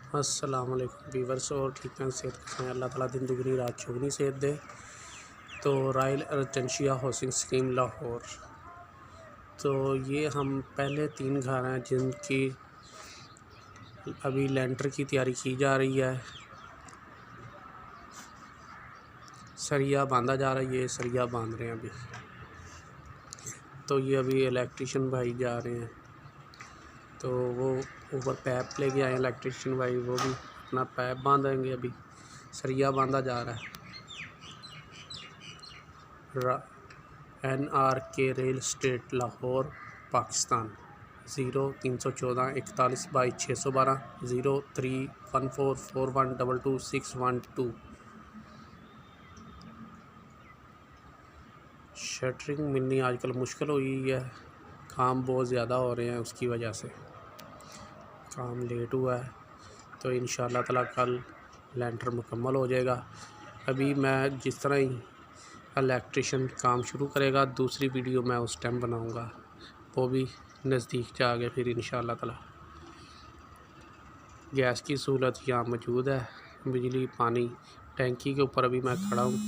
अस्सलाम वालेकुम वीवर्स और ठीक है सेहत कैसे हैं। अल्लाह ताला दिन दुगनी रात चौगनी सेहत दे। तो रॉयल अर्जेंशिया हाउसिंग स्कीम लाहौर, तो ये हम पहले 3 घर हैं जिनकी अभी लेंटर की तैयारी की जा रही है। सरिया बांधा जा रहा है, ये सरिया बांध रहे हैं अभी। तो ये अभी इलेक्ट्रिशियन भाई जा रहे हैं, तो वो ऊपर पैप लेके आए इलेक्ट्रिशियन भाई, वो भी अपना पैप बांधेंगे। अभी सरिया बांधा जा रहा है। NRK real estate Lahore Pakistan 03144162 031441222612। Shuttering मिलनी आजकल मुश्किल हुई है, काम बहुत ज़्यादा हो रहे हैं, उसकी वजह से काम लेट हुआ है। तो इंशाअल्लाह ताला कल लेंटर मुकम्मल हो जाएगा। अभी मैं जिस तरह ही इलेक्ट्रिशियन काम शुरू करेगा, दूसरी वीडियो मैं उस टाइम बनाऊंगा, वो भी नज़दीक जाके फिर इंशाअल्लाह ताला। गैस की सहूलत यहाँ मौजूद है, बिजली पानी टैंकी के ऊपर अभी मैं खड़ा हूँ।